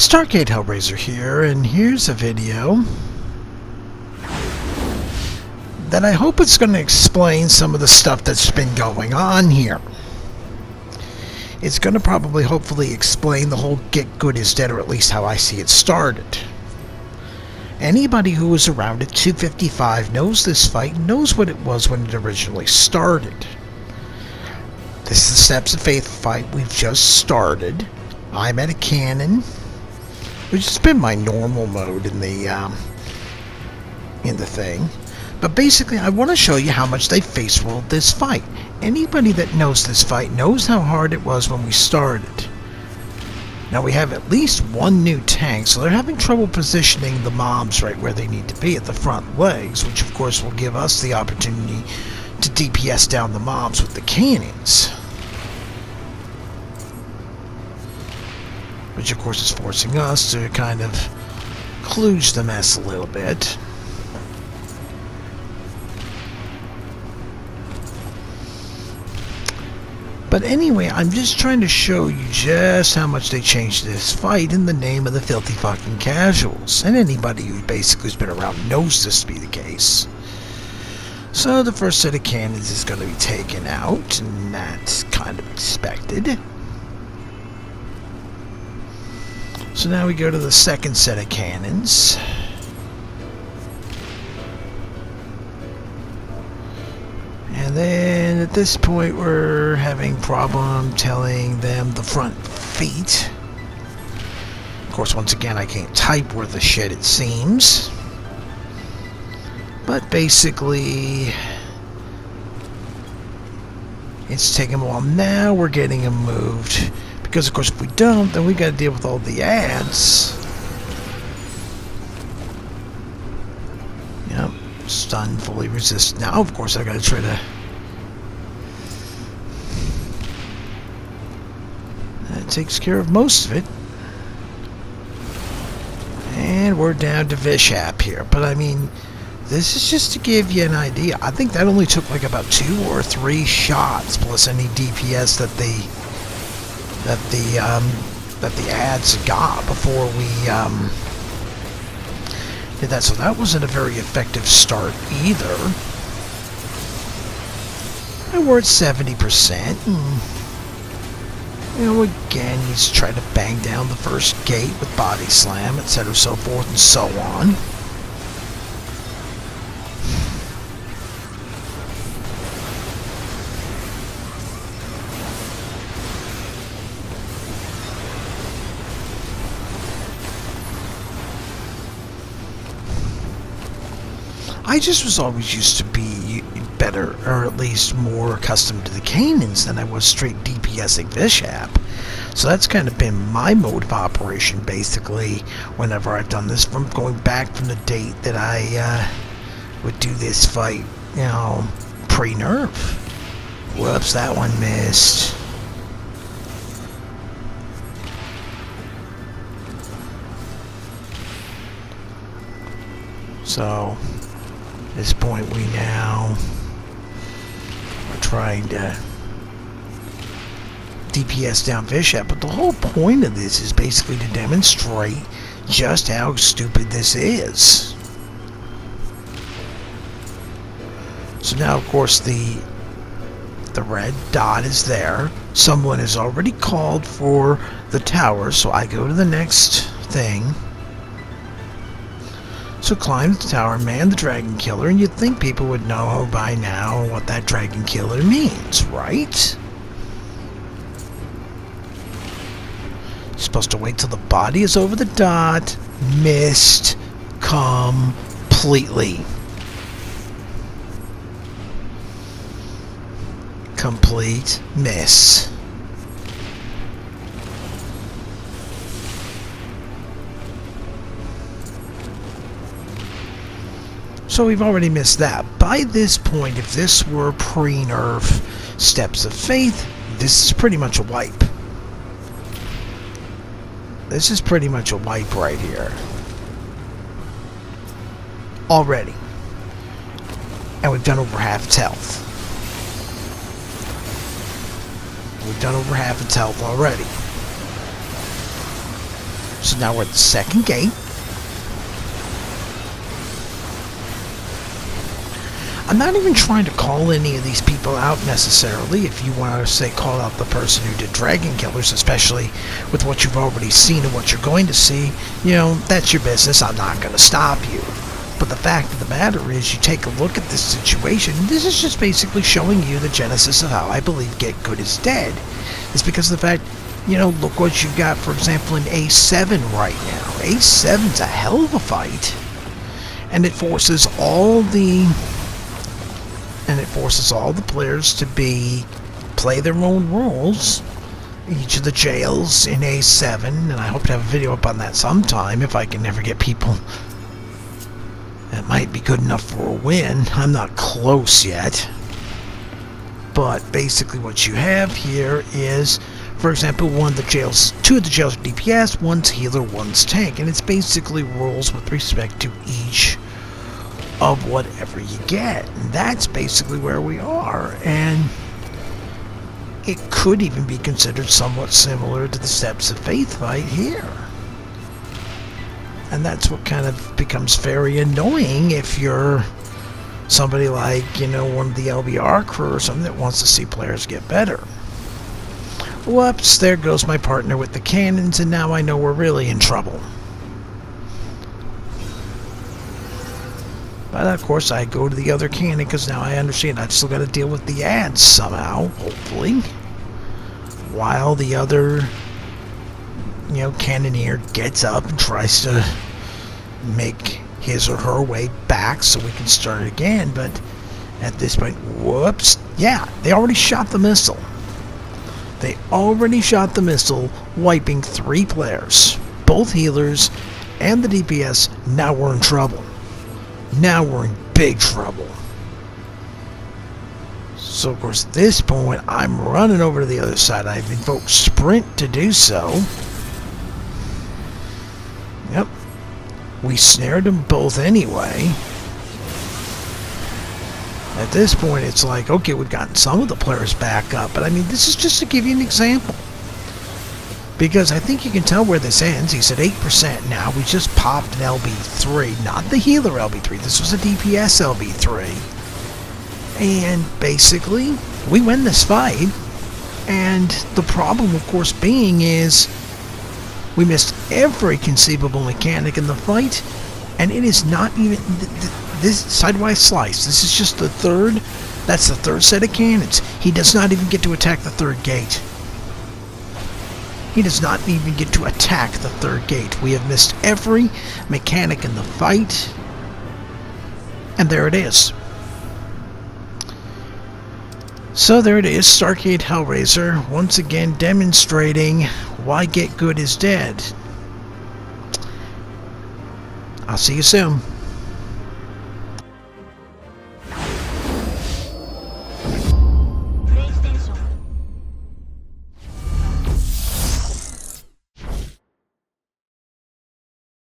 Stargate Hellraiser here, and here's a video that I hope it's going to explain some of the stuff that's been going on here. It's going to probably, hopefully, explain the whole Get Good is Dead, or at least how I see it started. Anybody who was around at 255 knows this fight, knows what it was when it originally started. This is the Steps of Faith fight we've just started. I'm at a cannon, which has been my normal mode in the thing. But basically, I want to show you how much they face rolled this fight. Anybody that knows this fight knows how hard it was when we started. Now we have at least one new tank, so they're having trouble positioning the mobs right where they need to be at the front legs, which of course will give us the opportunity to DPS down the mobs with the cannons. Which of course is forcing us to kind of kludge the mess a little bit. But anyway, I'm just trying to show you just how much they changed this fight in the name of the filthy fucking casuals. And anybody who basically has been around knows this to be the case. So the first set of cannons is going to be taken out, and that's kind of expected. So now we go to the second set of cannons. And then at this point we're having problem telling them the front feet. Of course, once again, I can't type worth a shit, it seems. But basically, it's taking a while. Now we're getting them moved. Because of course if we don't, then we gotta deal with all the ads. Yep, stun, fully resist. Now of course I gotta try to... That takes care of most of it. And we're down to Vishap here. But I mean, this is just to give you an idea. I think that only took like about 2 or 3 shots plus any DPS that the ads got before we did that. So that wasn't a very effective start either. And we're at 70%. You know, again, he's trying to bang down the first gate with body slam, etc., so forth and so on. I just was always used to be better, or at least more accustomed to the cannons than I was straight DPSing Vishap. So that's kind of been my mode of operation, basically, whenever I've done this, from going back from the date that I would do this fight, you know, pre-nerf. Whoops, that one missed. So... at this point we now are trying to DPS down Vishap, but the whole point of this is basically to demonstrate just how stupid this is. So now of course the red dot is there. Someone has already called for the tower, so I go to the next thing. So climb the tower, man the dragon killer, and you'd think people would know by now what that dragon killer means, right? You're supposed to wait till the body is over the dot. Missed completely. Complete miss. So we've already missed that. By this point, if this were pre-nerf Steps of Faith, this is pretty much a wipe. This is pretty much a wipe right here. Already. And we've done over half its health. We've done over half its health already. So now we're at the second gate. I'm not even trying to call any of these people out necessarily. If you want to say call out the person who did Dragon Killers, especially with what you've already seen and what you're going to see, you know, that's your business. I'm not going to stop you. But the fact of the matter is, you take a look at this situation, and this is just basically showing you the genesis of how I believe Get Good is dead. It's because of the fact, you know, look what you've got, for example, in A7 right now. A7's a hell of a fight. And it forces all the players to play their own roles. Each of the jails in A7, and I hope to have a video up on that sometime if I can ever get people that might be good enough for a win. I'm not close yet. But basically what you have here is, for example, two of the jails are DPS, one's healer, one's tank, and it's basically rules with respect to each of whatever you get. And that's basically where we are, and it could even be considered somewhat similar to the Steps of Faith fight here. And that's what kind of becomes very annoying if you're somebody like, you know, one of the LBR crew or something that wants to see players get better. Whoops, there goes my partner with the cannons, and now I know we're really in trouble. But of course I go to the other cannon because now I understand I've still got to deal with the ads somehow, hopefully. While the other, you know, cannoneer gets up and tries to make his or her way back so we can start again. But at this point, whoops, yeah, they already shot the missile. They already shot the missile, wiping 3 players, both healers and the DPS. Now we're in trouble. Now we're in big trouble. So, of course, at this point, I'm running over to the other side. I've invoked Sprint to do so. Yep. We snared them both anyway. At this point, it's like, okay, we've gotten some of the players back up. But, I mean, this is just to give you an example. Because I think you can tell where this ends. He's at 8% now. We just popped an LB3. Not the healer LB3. This was a DPS LB3. And basically, we win this fight. And the problem, of course, being is we missed every conceivable mechanic in the fight. And it is not even... this sidewise slice. This is just the third... That's the third set of cannons. He does not even get to attack the third gate. He does not even get to attack the third gate. We have missed every mechanic in the fight. And there it is. So there it is, Starcade Hellraiser, once again demonstrating why Get Good is dead. I'll see you soon.